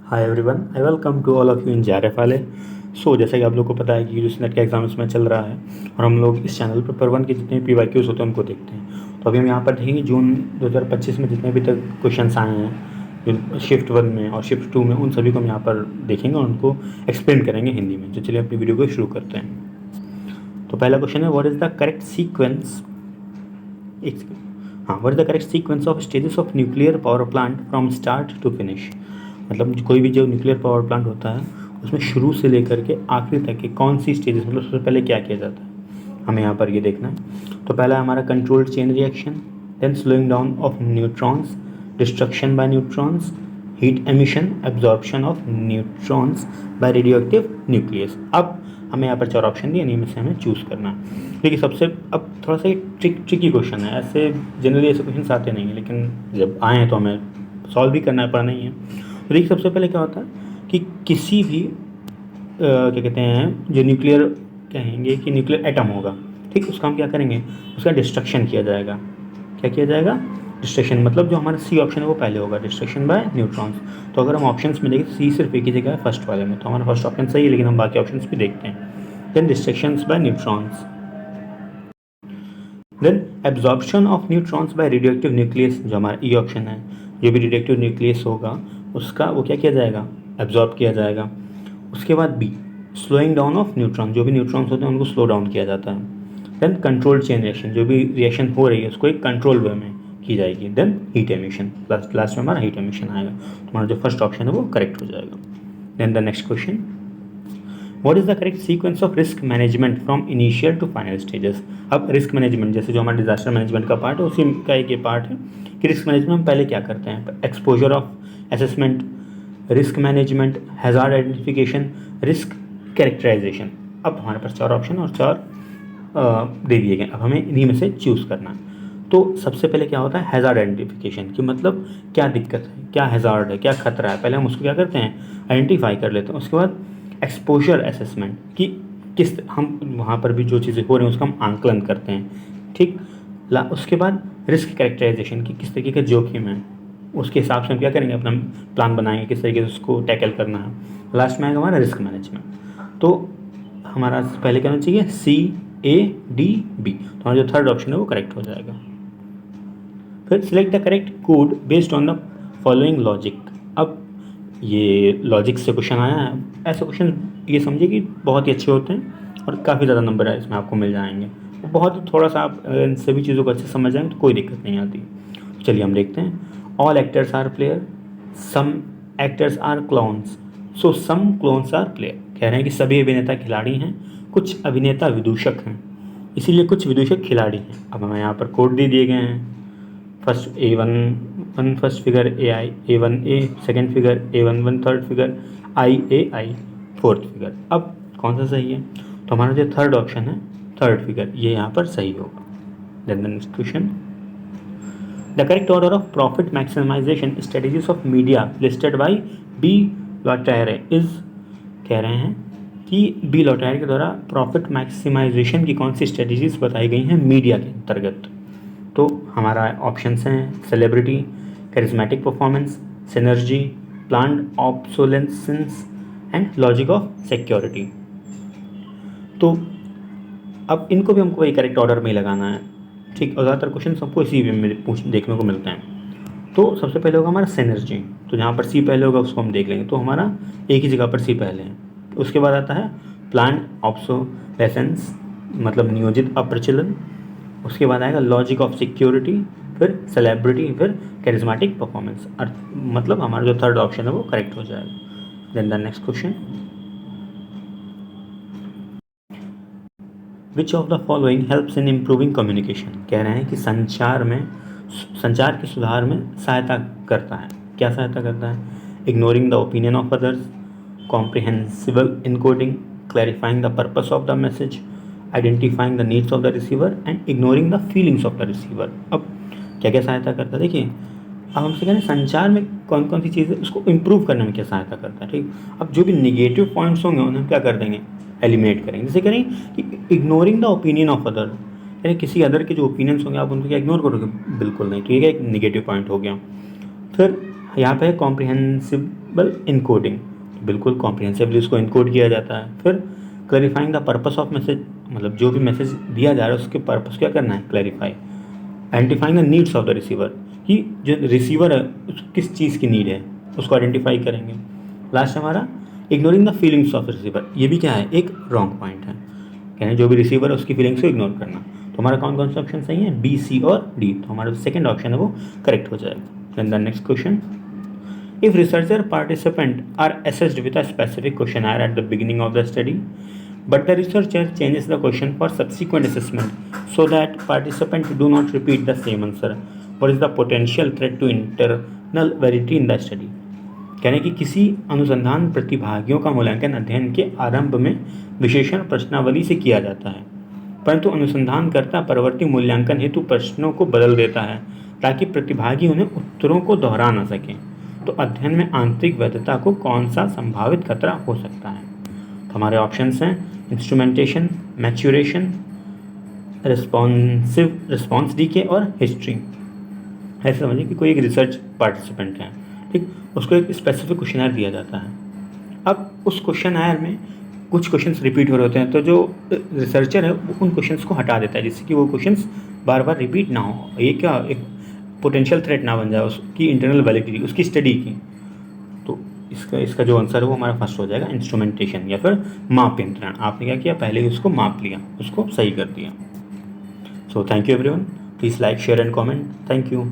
Hi everyone, I welcome to all of you in JRF वाले। जैसा कि आप लोग को पता है कि यूजी नेट का एग्जाम इसमें चल रहा है और हम लोग इस चैनल पर पेपर 1 के जितने भी PYQs होते हैं उनको देखते हैं। तो अभी हम यहाँ पर देखेंगे जून 2025 में जितने भी तक क्वेश्चन आए हैं जो शिफ्ट 1 में और शिफ्ट 2 में, उन सभी को हम यहाँ पर देखेंगे और उनको एक्सप्लेन करेंगे हिंदी में। तो चलिए अपनी वीडियो को शुरू करते हैं। तो पहला क्वेश्चन है, what is the correct sequence what is the correct sequence of stages of nuclear power plant from start to finish. मतलब कोई भी जो न्यूक्लियर पावर प्लांट होता है उसमें शुरू से लेकर के आखिरी तक के कौन सी स्टेजेस, मतलब सबसे पहले क्या किया जाता है, हमें यहाँ पर ये देखना है। तो पहला हमारा controlled chain reaction, then slowing down of neutrons, destruction by neutrons, heat emission, absorption of neutrons by radioactive nucleus. अब हमें यहाँ पर 4 ऑप्शन दिए, इन्हीं में से हमें चूज़ करना है। देखिए सबसे, अब थोड़ा सा ट्रिकी क्वेश्चन है, ऐसे जनरली ऐसे क्वेश्चन आते नहीं हैं, लेकिन जब आए हैं तो हमें सॉल्व भी करना पड़ना ही है। तो देखिए सबसे पहले क्या होता है कि किसी भी क्या कहते हैं, जो न्यूक्लियर कहेंगे कि न्यूक्लियर एटम होगा, ठीक, उसका हम क्या करेंगे, उसका डिस्ट्रक्शन किया जाएगा। क्या किया जाएगा? डिस्ट्रक्शन। मतलब जो हमारा सी ऑप्शन है वो पहले होगा, डिस्ट्रक्शन बाय न्यूट्रॉन्स। तो अगर हम ऑप्शंस में देखें तो सी सिर्फ एक ही जगह है, फर्स्ट वाले में, तो हमारा फर्स्ट ऑप्शन सही है, लेकिन हम बाकी ऑप्शंस भी देखते हैं। Then destructions by neutrons, then absorption of neutrons by radioactive nucleus, जो हमारा ई ऑप्शन है। जो भी रेडियोएक्टिव न्यूक्लियस होगा उसका वो क्या किया जाएगा, एब्जॉर्ब किया जाएगा। उसके बाद B, slowing down of neutron, जो भी न्यूट्रॉन्स होते हैं उनको स्लो डाउन किया जाता है। देन कंट्रोल्ड चेन रिएक्शन, जो भी रिएक्शन हो रही है उसको एक कंट्रोल वे में की जाएगी। देन हीट एमिशन, लास्ट में हमारा हीट एमिशन आएगा। तो हमारा जो फर्स्ट ऑप्शन है वो करेक्ट हो जाएगा। Then the next question, what is the correct sequence of risk management from initial to final stages. अब रिस्क मैनेजमेंट, जैसे जो हमारा डिजास्टर मैनेजमेंट का पार्ट है उसी का एक ये पार्ट है कि रिस्क मैनेजमेंट हम पहले क्या करते हैं, exposure of assessment, risk management, hazard identification, risk characterization. अब हमारे पास 4 ऑप्शन और 4 दे दिए गए, अब हमें इन्हीं में से चूज़ करना है। तो सबसे पहले क्या होता है, हैजार्ड आइडेंटिफिकेशन, कि मतलब क्या दिक्कत है, क्या हैजार्ड है, क्या खतरा है, पहले हम उसको क्या करते हैं, आइडेंटिफाई कर लेते हैं। उसके बाद एक्सपोजर असेसमेंट, कि किस हम वहाँ पर भी जो चीज़ें हो रही हैं उसका हम आंकलन करते हैं, ठीक। उसके बाद रिस्क कैरेक्टराइजेशन, की किस तरीके का जोखिम है, उसके हिसाब से हम क्या करेंगे, अपना प्लान बनाएंगे किस तरीके से उसको टैकल करना है। लास्ट में आएगा हमारा रिस्क मैनेजमेंट। तो हमारा पहले क्या होना चाहिए, CADB, तो हमारा जो थर्ड ऑप्शन है वो करेक्ट हो जाएगा। फिर select the correct code based on the following logic. अब ये लॉजिक से क्वेश्चन आया है, ऐसे क्वेश्चन ये समझिए कि बहुत ही अच्छे होते हैं और काफ़ी ज़्यादा नंबर है इसमें आपको मिल जाएंगे। बहुत थोड़ा सा आप इन सभी चीज़ों को अच्छे समझ जाएंगे तो कोई दिक्कत नहीं आती। चलिए हम देखते हैं। All actors are player, some actors are clones, so some clones are player. कह रहे हैं कि सभी अभिनेता खिलाड़ी हैं, कुछ अभिनेता विदूषक हैं, इसीलिए कुछ विदूषक खिलाड़ी हैं। अब हमें यहाँ पर कोड दे दिए गए हैं। First A1 first figure AI, A1A second figure, A11 third figure, IAI fourth figure. अब कौन सा सही है, तो हमारा जो थर्ड ऑप्शन है, थर्ड फिगर, ये यहाँ पर सही होगा। Then the next question, the correct order of profit maximisation strategies of media listed by B लॉटायरे इज। कह रहे हैं कि B लॉटायरे के द्वारा प्रॉफिट मैक्सिमाइजेशन की कौन सी स्ट्रेटेजीज बताई गई हैं मीडिया के अंतर्गत। तो हमारा ऑप्शंस हैं, celebrity, charismatic performance, synergy, planned obsolescence and logic of security. तो अब इनको भी हमको वही करेक्ट ऑर्डर में ही लगाना है, ठीक। और ज़्यादातर क्वेश्चन हमको इसी में देखने को मिलते हैं। तो सबसे पहले होगा हमारा सिनर्जी, तो जहाँ पर सी पहले होगा उसको हम देख लेंगे, तो हमारा एक ही जगह पर सी पहले है। उसके बाद आता है प्लान्ड ऑब्सोलेसेंस, मतलब नियोजित अप्रचलन। उसके बाद आएगा लॉजिक ऑफ सिक्योरिटी, फिर सेलिब्रिटी, फिर कैरिज्मेटिक परफॉर्मेंस। मतलब हमारा जो थर्ड ऑप्शन है वो करेक्ट हो जाएगा। Then the next question, which of the following helps in improving communication. कह रहे हैं कि संचार के सुधार में सहायता करता है। क्या सहायता करता है, ignoring the opinion of others, comprehensible encoding, clarifying the purpose of the message, identifying the needs of the receiver and ignoring the feelings of the receiver. अब क्या क्या सहायता करता है, देखिए अब हमसे कह रहे हैं संचार में कौन कौन सी चीज़ें उसको इम्प्रूव करने में क्या सहायता करता है, ठीक। अब जो भी निगेटिव पॉइंट्स होंगे उन्हें क्या कर देंगे, एलिमिनेट करेंगे। जैसे करें कि ignoring the opinion of other, यानी किसी अदर के जो ओपिनियंस होंगे आप उनको क्या इग्नोर करोगे, बिल्कुल नहीं, तो ये एक निगेटिव पॉइंट हो गया। फिर यहाँ पे कॉम्प्रिहेंसिव वेल इनकोडिंग, बिल्कुल कॉम्प्रिहेंसिवली उसको इनकोड किया जाता है। फिर clarifying the purpose of message, मतलब जो भी मैसेज दिया जा रहा है उसके पर्पस क्या करना है, clarify. Identifying the needs of the receiver, कि जो रिसीवर है उसको किस चीज़ की नीड है उसको आइडेंटिफाई करेंगे। लास्ट हमारा ignoring the feelings of receiver, ये भी क्या है, एक रॉन्ग पॉइंट है, कहना जो भी रिसीवर है उसकी फीलिंग्स को इग्नोर करना। तो हमारा कौन कौन से ऑप्शन सही है, बी, सी और डी, तो हमारा जो सेकंड ऑप्शन है वो करेक्ट हो जाएगा। Then the next question, if researcher participant are assessed with a specific questionnaire at the beginning of the study, but the researcher changes the question for subsequent assessment so that participants do not repeat the same answer, what is the potential threat to internal validity in the study? कहने कि किसी अनुसंधान प्रतिभागियों का मूल्यांकन अध्ययन के आरंभ में विशेषण प्रश्नावली से किया जाता है, परंतु अनुसंधानकर्ता परवर्ती मूल्यांकन हेतु प्रश्नों को बदल देता है ताकि प्रतिभागी उन्हें उत्तरों को दोहरा न सकें। तो अध्ययन में आंतरिक वैधता को कौन सा संभावित खतरा हो सकता है? तो हमारे ऑप्शंस हैं इंस्ट्रूमेंटेशन, मैच्योरेशन, रिस्पॉन्स डीके और हिस्ट्री। ऐसे समझिए कि कोई एक रिसर्च पार्टिसिपेंट है, ठीक, उसको एक स्पेसिफिक क्वेश्चनर दिया जाता है। अब उस क्वेश्चनर में कुछ क्वेश्चंस रिपीट हो रहे होते हैं, तो जो रिसर्चर है वो उन क्वेश्चंस को हटा देता है जिससे कि वो क्वेश्चंस बार बार रिपीट ना हो, ये क्या एक पोटेंशियल थ्रेट ना बन जाए उसकी इंटरनल वैलिडिटी, उसकी स्टडी की। तो इसका जो आंसर है वो हमारा फर्स्ट हो जाएगा इंस्ट्रूमेंटेशन या फिर माप यंत्रण। आपने क्या किया, पहले ही उसको माप लिया, उसको सही कर दिया। So thank you everyone, please like, share and comment. Thank you.